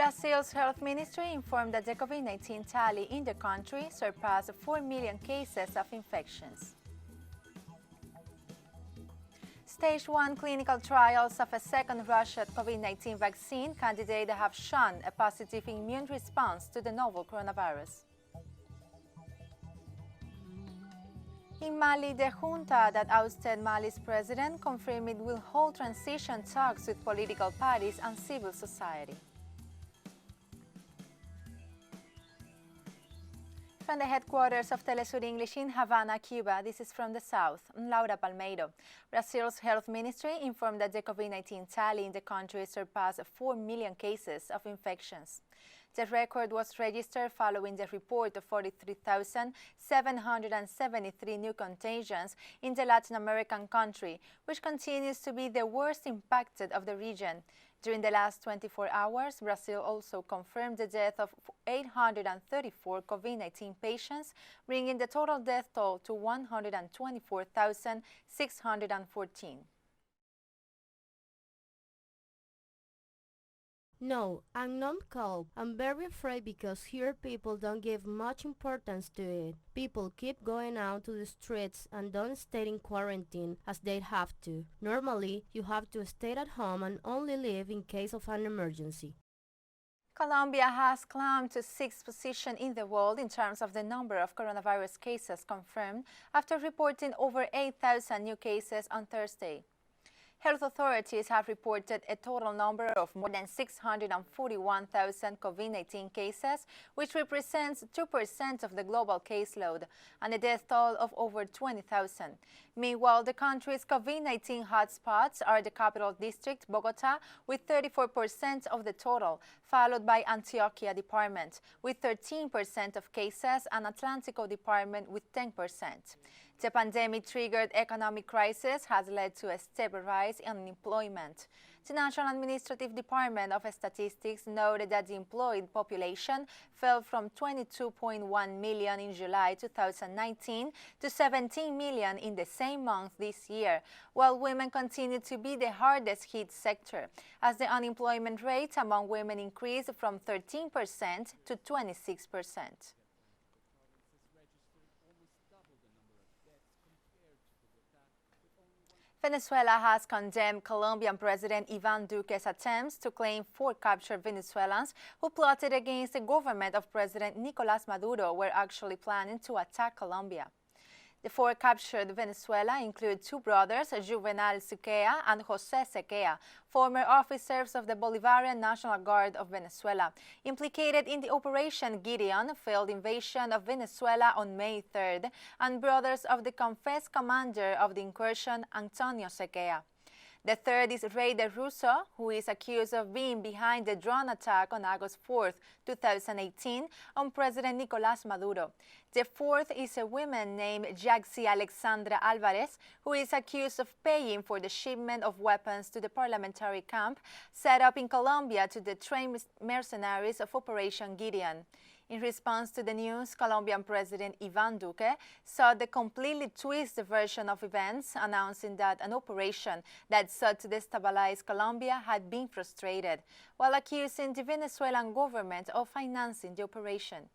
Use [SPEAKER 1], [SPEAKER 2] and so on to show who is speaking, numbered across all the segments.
[SPEAKER 1] Brazil's health ministry informed that the COVID-19 tally in the country surpassed 4 million cases of infections. Stage 1 clinical trials of a second Russian COVID-19 vaccine candidate have shown a positive immune response to the novel coronavirus. In Mali, the junta that ousted Mali's president confirmed it will hold transition talks with political parties and civil society. From the headquarters of TeleSUR English in Havana, Cuba, this is From the South. I'm Laura Palmeiro. Brazil's health ministry informed that the COVID-19 tally in the country surpassed 4 million cases of infections. The record was registered following the report of 43,773 new contagions in the Latin American country, which continues to be the worst impacted of the region. During the last 24 hours, Brazil also confirmed the death of 834 COVID-19 patients, bringing the total death toll to 124,614.
[SPEAKER 2] No, I'm not cold. I'm very afraid because here people don't give much importance to it. People keep going out to the streets and don't stay in quarantine as they have to. Normally, you have to stay at home and only leave in case of an emergency.
[SPEAKER 1] Colombia has climbed to 6th position in the world in terms of the number of coronavirus cases confirmed after reporting over 8,000 new cases on Thursday. Health authorities have reported a total number of more than 641,000 COVID-19 cases, which represents 2% of the global caseload, and a death toll of over 20,000. Meanwhile, the country's COVID-19 hotspots are the capital district, Bogota, with 34% of the total, followed by Antioquia department, with 13% of cases, and Atlántico department with 10%. The pandemic-triggered economic crisis has led to a steep rise in unemployment. The National Administrative Department of Statistics noted that the employed population fell from 22.1 million in July 2019 to 17 million in the same month this year, while women continue to be the hardest hit sector, as the unemployment rate among women increased from 13% to 26%. Venezuela has condemned Colombian President Iván Duque's attempts to claim 4 captured Venezuelans who plotted against the government of President Nicolás Maduro were actually planning to attack Colombia. The 4 captured Venezuela include 2 brothers, Juvenal Siquea and José Siquea, former officers of the Bolivarian National Guard of Venezuela, implicated in the Operation Gideon failed invasion of Venezuela on May 3rd, and brothers of the confessed commander of the incursion, Antonio Siquea. The third is Reyder Russo, who is accused of being behind the drone attack on August 4, 2018, on President Nicolás Maduro. The fourth is a woman named Jaxi Alexandra Alvarez, who is accused of paying for the shipment of weapons to the parliamentary camp set up in Colombia to the trained mercenaries of Operation Gideon. In response to the news, Colombian President Iván Duque sought to completely twist the version of events, announcing that an operation that sought to destabilize Colombia had been frustrated, while accusing the Venezuelan government of financing the operation.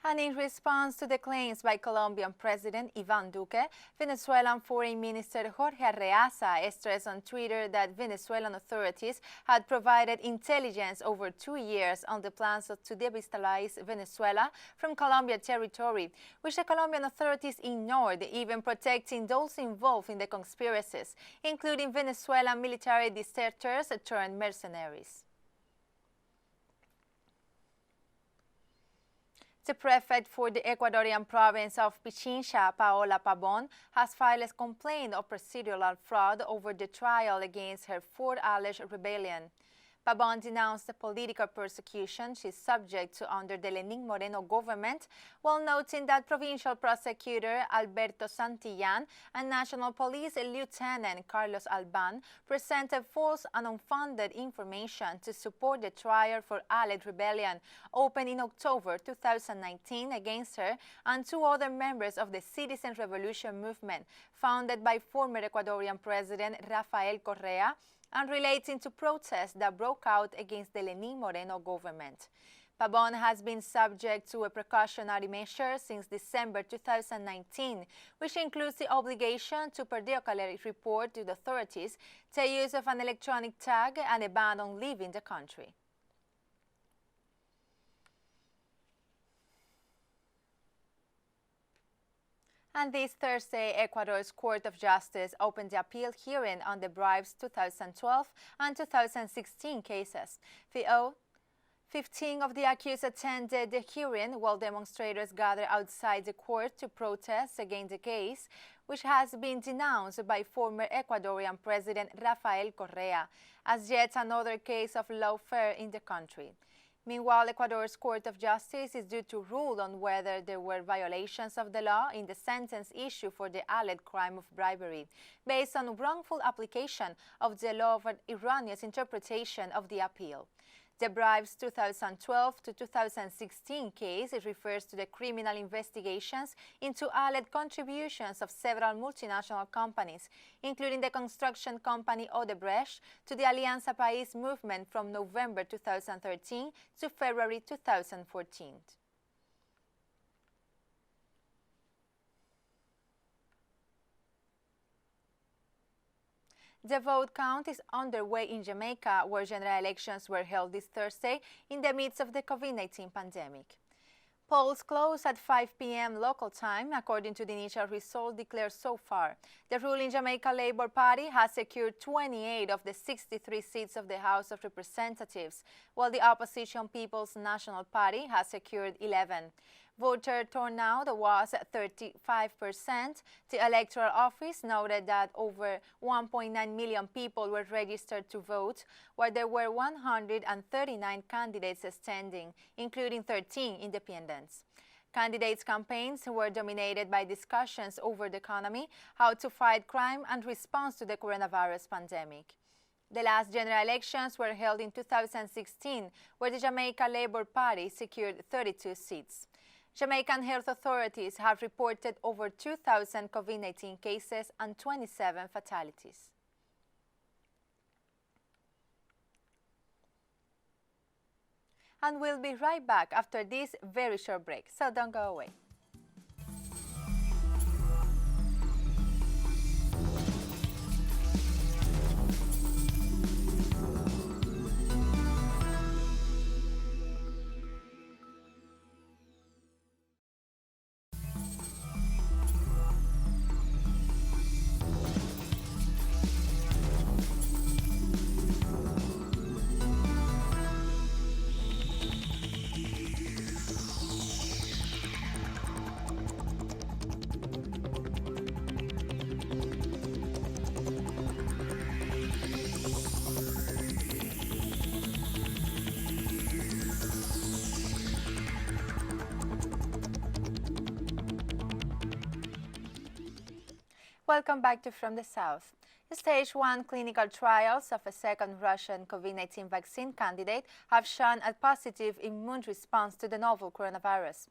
[SPEAKER 1] And in response to the claims by Colombian President Iván Duque, Venezuelan Foreign Minister Jorge Arreaza stressed on Twitter that Venezuelan authorities had provided intelligence over 2 years on the plans to destabilize Venezuela from Colombian territory, which the Colombian authorities ignored, even protecting those involved in the conspiracies, including Venezuelan military deserters turned mercenaries. The prefect for the Ecuadorian province of Pichincha, Paola Pabon, has filed a complaint of procedural fraud over the trial against her for alleged rebellion. Pabon denounced the political persecution she's subject to under the Lenin Moreno government, while noting that Provincial Prosecutor Alberto Santillan and National Police Lieutenant Carlos Alban presented false and unfounded information to support the trial for alleged rebellion opened in October 2019 against her and two other members of the Citizen Revolution movement founded by former Ecuadorian President Rafael Correa and relating to protests that broke out against the Lenin Moreno government. Pabon has been subject to a precautionary measure since December 2019, which includes the obligation to periodically report to the authorities the use of an electronic tag and a ban on leaving the country. And this Thursday, Ecuador's Court of Justice opened the appeal hearing on the bribes 2012 and 2016 cases. 15 of the accused attended the hearing, while demonstrators gathered outside the court to protest against the case, which has been denounced by former Ecuadorian President Rafael Correa as yet another case of lawfare in the country. Meanwhile, Ecuador's Court of Justice is due to rule on whether there were violations of the law in the sentence issued for the alleged crime of bribery, based on wrongful application of the law of an erroneous interpretation of the appeal. The bribes 2012 to 2016 case refers to the criminal investigations into alleged contributions of several multinational companies, including the construction company Odebrecht, to the Alianza País movement from November 2013 to February 2014. The vote count is underway in Jamaica, where general elections were held this Thursday in the midst of the COVID-19 pandemic. Polls closed at 5 p.m. local time, according to the initial result declared so far. The ruling Jamaica Labour Party has secured 28 of the 63 seats of the House of Representatives, while the opposition People's National Party has secured 11. Voter turnout was 35%. The electoral office noted that over 1.9 million people were registered to vote, while there were 139 candidates standing, including 13 independents. Candidates' campaigns were dominated by discussions over the economy, how to fight crime, and response to the coronavirus pandemic. The last general elections were held in 2016, where the Jamaica Labour Party secured 32 seats. Jamaican health authorities have reported over 2,000 COVID-19 cases and 27 fatalities. And we'll be right back after this very short break, so don't go away. Welcome back to From the South. Stage 1 clinical trials of a second Russian COVID-19 vaccine candidate have shown a positive immune response to the novel coronavirus.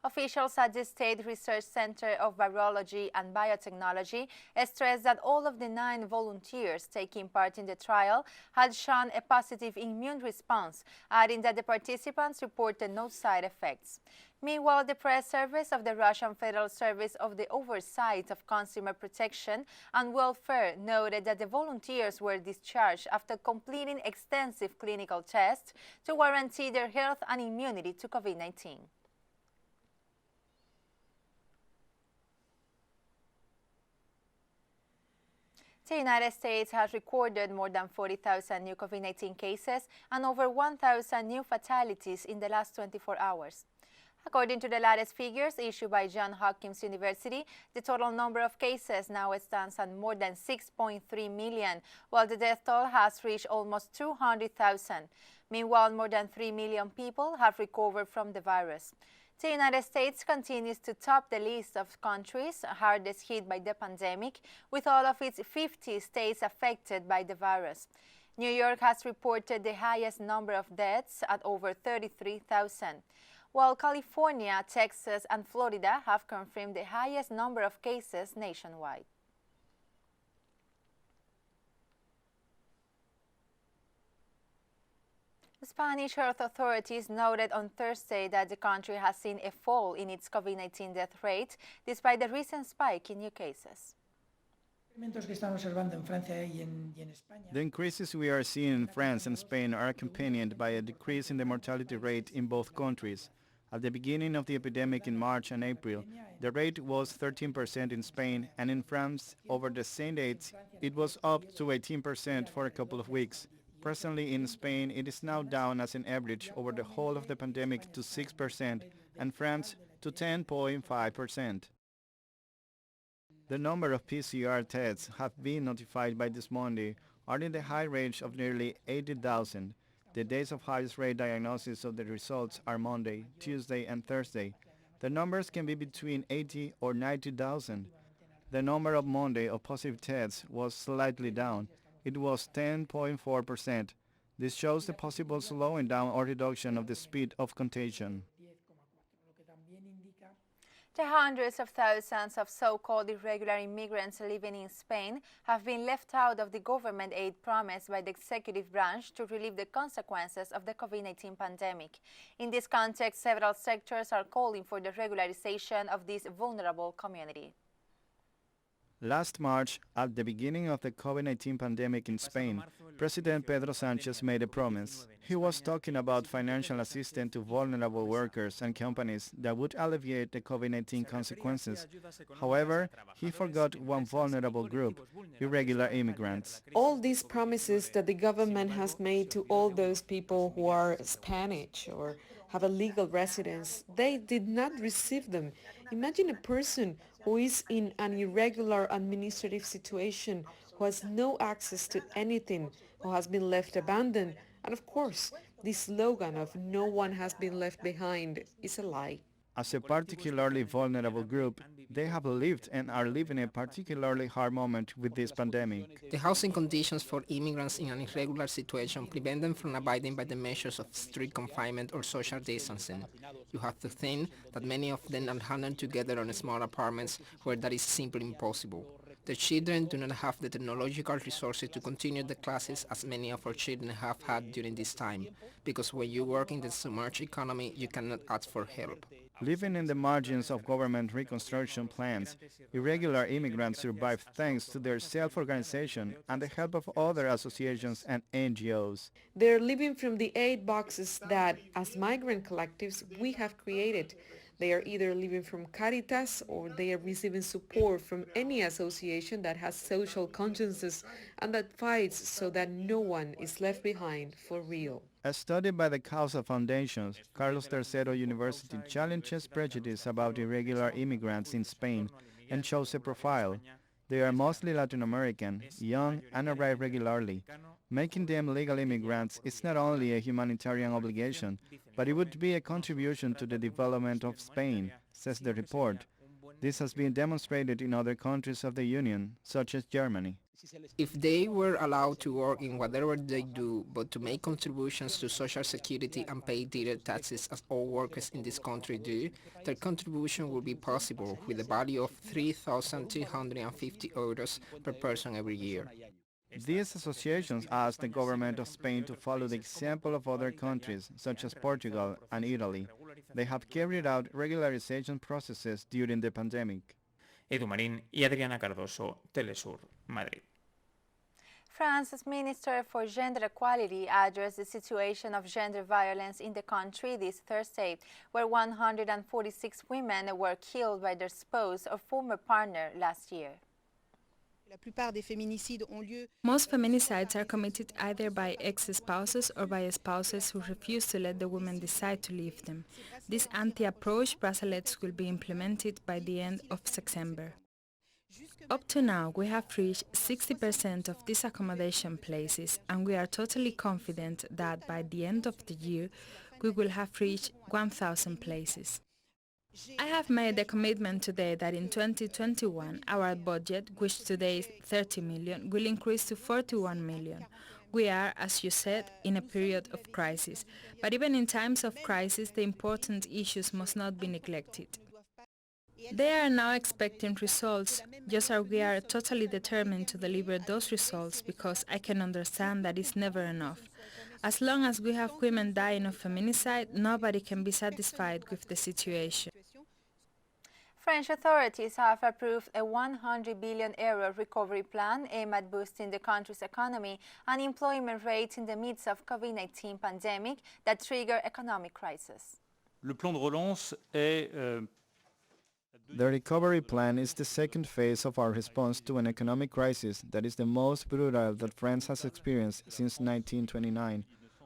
[SPEAKER 1] Officials at the State Research Center of Virology and Biotechnology stressed that all of the 9 volunteers taking part in the trial had shown a positive immune response, adding that the participants reported no side effects. Meanwhile, the press service of the Russian Federal Service of the Oversight of Consumer Protection and Welfare noted that the volunteers were discharged after completing extensive clinical tests to guarantee their health and immunity to COVID-19. The United States has recorded more than 40,000 new COVID-19 cases and over 1,000 new fatalities in the last 24 hours. According to the latest figures issued by Johns Hopkins University, the total number of cases now stands at more than 6.3 million, while the death toll has reached almost 200,000. Meanwhile, more than 3 million people have recovered from the virus. The United States continues to top the list of countries hardest hit by the pandemic, with all of its 50 states affected by the virus. New York has reported the highest number of deaths at over 33,000, while California, Texas, and Florida have confirmed the highest number of cases nationwide. The Spanish health authorities noted on Thursday that the country has seen a fall in its COVID-19 death rate despite the recent spike in new cases.
[SPEAKER 3] The increases we are seeing in France and Spain are accompanied by a decrease in the mortality rate in both countries. At the beginning of the epidemic in March and April, the rate was 13% in Spain, and in France, over the same dates, it was up to 18% for a couple of weeks. Presently in Spain, it is now down as an average over the whole of the pandemic to 6%, and France to 10.5%. The number of PCR tests have been notified by this Monday are in the high range of nearly 80,000. The days of highest rate diagnosis of the results are Monday, Tuesday, and Thursday. The numbers can be between 80 or 90,000. The number of Monday of positive tests was slightly down. It was 10.4%. This shows the possible slowing down or reduction of the speed of contagion.
[SPEAKER 1] The hundreds of thousands of so-called irregular immigrants living in Spain have been left out of the government aid promised by the executive branch to relieve the consequences of the COVID-19 pandemic. In this context, several sectors are calling for the regularization of this vulnerable community.
[SPEAKER 3] Last March, at the beginning of the COVID-19 pandemic in Spain, President Pedro Sánchez made a promise. He was talking about financial assistance to vulnerable workers and companies that would alleviate the COVID-19 consequences. However, he forgot one vulnerable group, irregular immigrants.
[SPEAKER 4] All these promises that the government has made to all those people who are Spanish or have a legal residence, they did not receive them. Imagine a person who is in an irregular administrative situation, who has no access to anything, who has been left abandoned. And of course, this slogan of "no one has been left behind" is a lie.
[SPEAKER 3] As a particularly vulnerable group, they have lived and are living a particularly hard moment with this pandemic.
[SPEAKER 5] The housing conditions for immigrants in an irregular situation prevent them from abiding by the measures of strict confinement or social distancing. You have to think that many of them are huddled together on small apartments where that is simply impossible. The children do not have the technological resources to continue the classes as many of our children have had during this time, because when you work in the submerged economy, you cannot ask for help.
[SPEAKER 3] Living in the margins of government reconstruction plans, irregular immigrants survive thanks to their self-organization and the help of other associations and NGOs.
[SPEAKER 4] They're living from the aid boxes that, as migrant collectives, we have created. They are either living from Caritas or they are receiving support from any association that has social consciences and that fights so that no one is left behind for real.
[SPEAKER 3] A study by the Causa Foundation, Carlos III University challenges prejudice about irregular immigrants in Spain and shows a profile. They are mostly Latin American, young, and arrive regularly. Making them legal immigrants is not only a humanitarian obligation, but it would be a contribution to the development of Spain, says the report. This has been demonstrated in other countries of the Union, such as Germany.
[SPEAKER 5] If they were allowed to work in whatever they do, but to make contributions to Social Security and pay direct taxes as all workers in this country do, their contribution would be possible with a value of 3,250 euros per person every year.
[SPEAKER 3] These associations ask the government of Spain to follow the example of other countries, such as Portugal and Italy. They have carried out regularization processes during the pandemic.
[SPEAKER 6] Edu Marín y Adriana Cardoso, TeleSUR, Madrid.
[SPEAKER 1] France's Minister for Gender Equality addressed the situation of gender violence in the country this Thursday, where 146 women were killed by their spouse or former partner last year.
[SPEAKER 7] Most feminicides are committed either by ex-spouses or by spouses who refuse to let the women decide to leave them. This anti-approach bracelets will be implemented by the end of September. Up to now, we have reached 60% of these accommodation places, and we are totally confident that by the end of the year, we will have reached 1,000 places. I have made a commitment today that in 2021, our budget, which today is 30 million, will increase to 41 million. We are, as you said, in a period of crisis, but even in times of crisis, the important issues must not be neglected. They are now expecting results, just as we are totally determined to deliver those results because I can understand that it's never enough. As long as we have women dying of feminicide, nobody can be satisfied with the situation.
[SPEAKER 1] French authorities have approved a 100 billion euro recovery plan aimed at boosting the country's economy and employment rate in the midst of COVID-19 pandemic that triggered economic crisis.
[SPEAKER 8] Le plan de relance est
[SPEAKER 3] The recovery plan is the second phase of our response to an economic crisis that is the most brutal that France has experienced since 1929.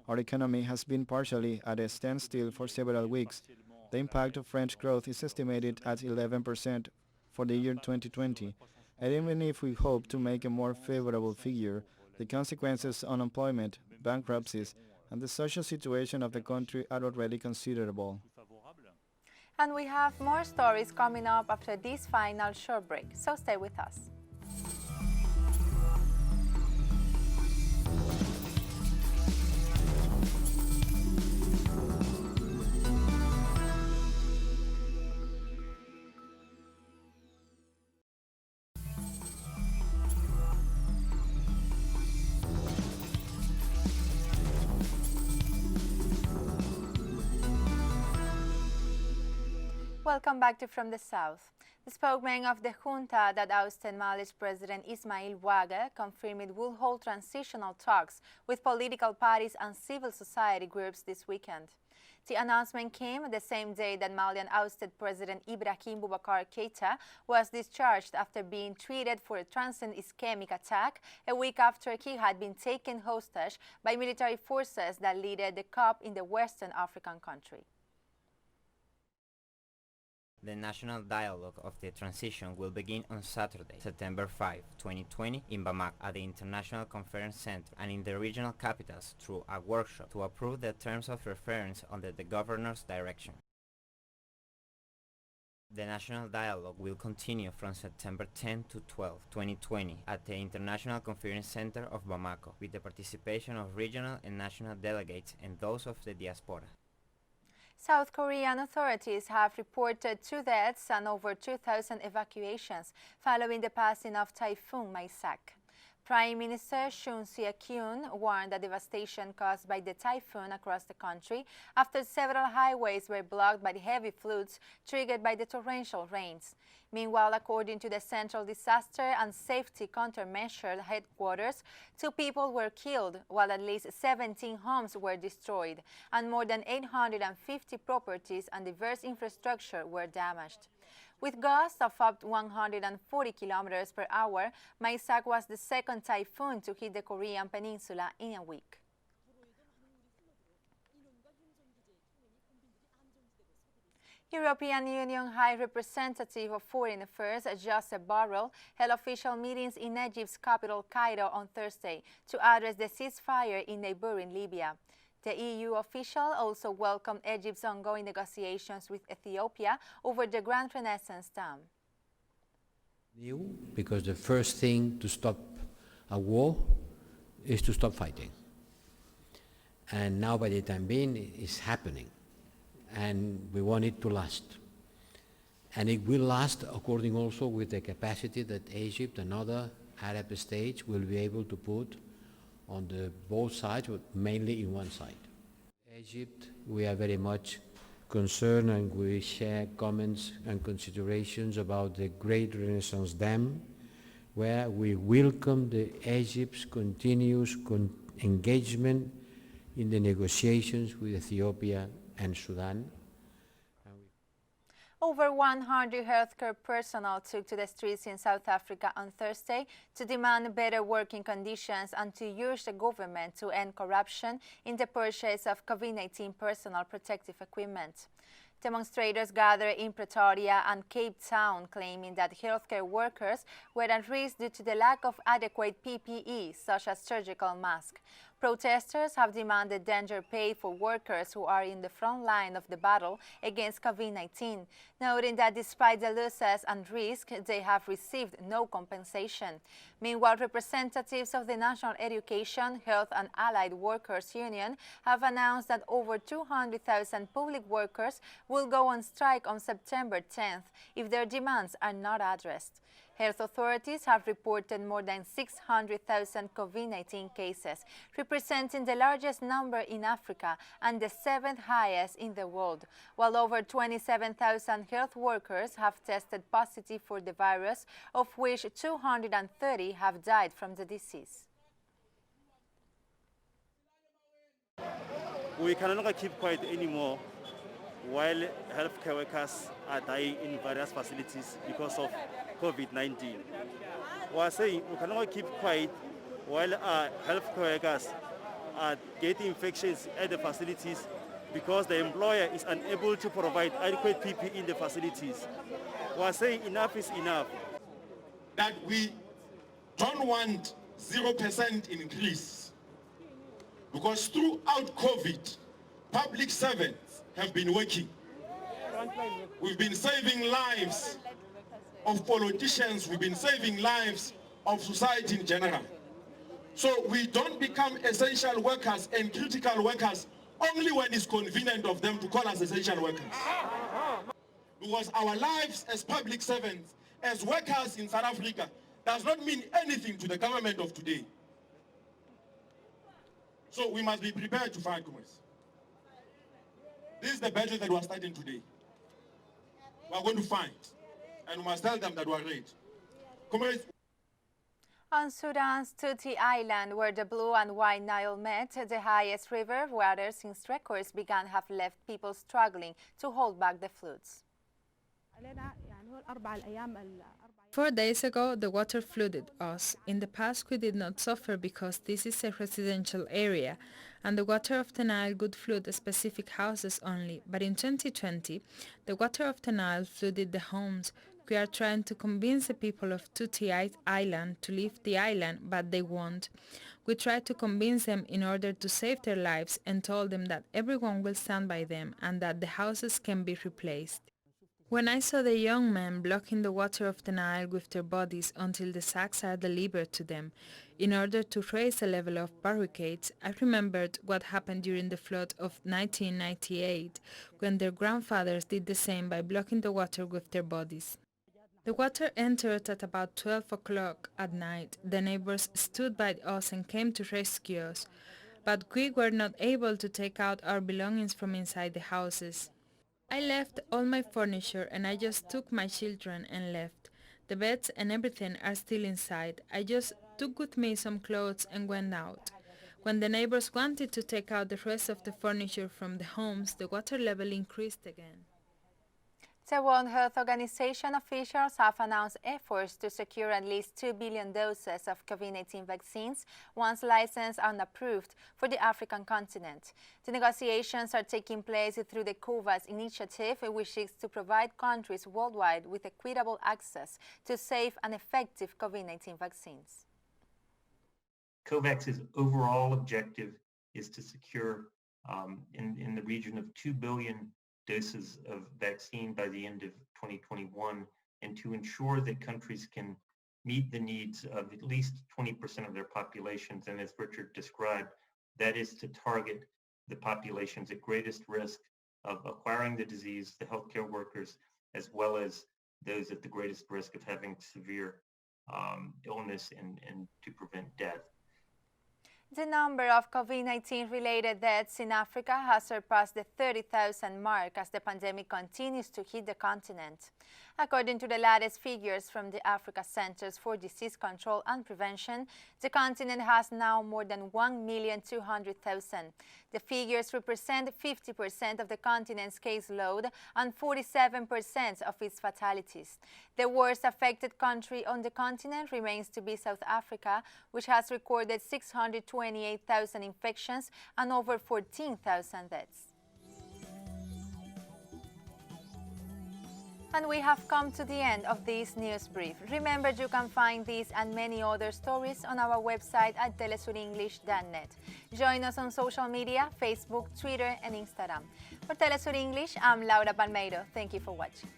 [SPEAKER 3] Our economy has been partially at a standstill for several weeks. The impact of French growth is estimated at 11% for the year 2020. And even if we hope to make a more favorable figure, the consequences on unemployment, bankruptcies, and the social situation of the country are already considerable.
[SPEAKER 1] And we have more stories coming up after this final short break, so stay with us. Welcome back to From the South. The spokesman of the junta that ousted Mali's President Ismail Ouaga confirmed it will hold transitional talks with political parties and civil society groups this weekend. The announcement came the same day that Malian ousted President Ibrahim Boubacar Keïta was discharged after being treated for a transient ischemic attack a week after he had been taken hostage by military forces that led the coup in the Western African country.
[SPEAKER 9] The national dialogue of the transition will begin on Saturday, September 5, 2020 in Bamako at the International Conference Center and in the regional capitals through a workshop to approve the terms of reference under the governor's direction. The national dialogue will continue from September 10 to 12, 2020 at the International Conference Center of Bamako with the participation of regional and national delegates and those of the diaspora.
[SPEAKER 1] South Korean authorities have reported 2 deaths and over 2,000 evacuations following the passing of Typhoon Maisak. Prime Minister Yoon Suk-yeol warned the devastation caused by the typhoon across the country after several highways were blocked by the heavy floods triggered by the torrential rains. Meanwhile, according to the Central Disaster and Safety Countermeasure Headquarters, 2 people were killed, while at least 17 homes were destroyed, and more than 850 properties and diverse infrastructure were damaged. With gusts of up to 140 kilometers per hour, Maisak was the second typhoon to hit the Korean peninsula in a week. European Union High Representative of Foreign Affairs Joseph Borrell held official meetings in Egypt's capital Cairo on Thursday to address the ceasefire in neighboring Libya. The EU official also welcomed Egypt's ongoing negotiations with Ethiopia over the Grand Renaissance Dam.
[SPEAKER 10] Because the first thing to stop a war is to stop fighting. And now by the time being, it's happening. And we want it to last. And it will last according also with the capacity that Egypt and other Arab states will be able to put on both sides, but mainly in one side. Egypt, we are very much concerned and we share comments and considerations about the Great Renaissance Dam, where we welcome Egypt's continuous engagement in the negotiations with Ethiopia and Sudan.
[SPEAKER 1] Over 100 healthcare personnel took to the streets in South Africa on Thursday to demand better working conditions and to urge the government to end corruption in the purchase of COVID-19 personal protective equipment. Demonstrators gathered in Pretoria and Cape Town, claiming that healthcare workers were at risk due to the lack of adequate PPE, such as surgical masks. Protesters have demanded danger pay for workers who are in the front line of the battle against COVID-19, noting that despite the losses and risk, they have received no compensation. Meanwhile, representatives of the National Education, Health and Allied Workers Union have announced that over 200,000 public workers will go on strike on September 10th if their demands are not addressed. Health authorities have reported more than 600,000 COVID-19 cases, representing the largest number in Africa and the 7th highest in the world, while over 27,000 health workers have tested positive for the virus, of which 230 have died from the disease.
[SPEAKER 11] We can no longer keep quiet anymore while healthcare workers are dying in various facilities because of COVID-19. We are saying we cannot keep quiet while our healthcare workers are getting infections at the facilities because the employer is unable to provide adequate PPE in the facilities. We are saying enough is enough.
[SPEAKER 12] That we don't want 0% increase because throughout COVID, public servants have been working. We've been saving lives of politicians, we've been saving lives of society in general. So we don't become essential workers and critical workers only when it's convenient of them to call us essential workers. Because our lives as public servants, as workers in South Africa, does not mean anything to the government of today. So we must be prepared to fight, comrades. This is the battle that we are starting today. We are going to fight, and we must tell them that we are ready. Comrades.
[SPEAKER 1] On Sudan's Tuti Island, where the Blue and White Nile met, the highest river water since records began have left people struggling to hold back the floods.
[SPEAKER 7] 4 days ago, the water flooded us. In the past, we did not suffer because this is a residential area, and the water of the Nile would flood specific houses only. But in 2020, the water of the Nile flooded the homes. We are trying to convince the people of Tuti Island to leave the island, but they won't. We tried to convince them in order to save their lives and told them that everyone will stand by them and that the houses can be replaced. When I saw the young men blocking the water of the Nile with their bodies until the sacks are delivered to them, in order to raise the level of barricades, I remembered what happened during the flood of 1998, when their grandfathers did the same by blocking the water with their bodies. The water entered at about 12 o'clock at night. The neighbors stood by us and came to rescue us, but we were not able to take out our belongings from inside the houses. I left all my furniture and I just took my children and left. The beds and everything are still inside. I just took with me some clothes and went out. When the neighbors wanted to take out the rest of the furniture from the homes, the water level increased again.
[SPEAKER 1] The World Health Organization officials have announced efforts to secure at least 2 billion doses of COVID-19 vaccines once licensed and approved for the African continent. The negotiations are taking place through the COVAX initiative, which seeks to provide countries worldwide with equitable access to safe and effective COVID-19 vaccines.
[SPEAKER 13] COVAX's overall objective is to secure in the region of 2 billion doses of vaccine by the end of 2021, and to ensure that countries can meet the needs of at least 20% of their populations. And as Richard described, that is to target the populations at greatest risk of acquiring the disease, the healthcare workers, as well as those at the greatest risk of having severe illness and to prevent death.
[SPEAKER 1] The number of COVID-19 related deaths in Africa has surpassed the 30,000 mark as the pandemic continues to hit the continent. According to the latest figures from the Africa Centers for Disease Control and Prevention, the continent has now more than 1,200,000. The figures represent 50% of the continent's caseload and 47% of its fatalities. The worst affected country on the continent remains to be South Africa, which has recorded 628,000 infections and over 14,000 deaths. And we have come to the end of this news brief. Remember, you can find these and many other stories on our website at telesurenglish.net. Join us on social media, Facebook, Twitter, and Instagram. For TeleSUR English, I'm Laura Palmeiro. Thank you for watching.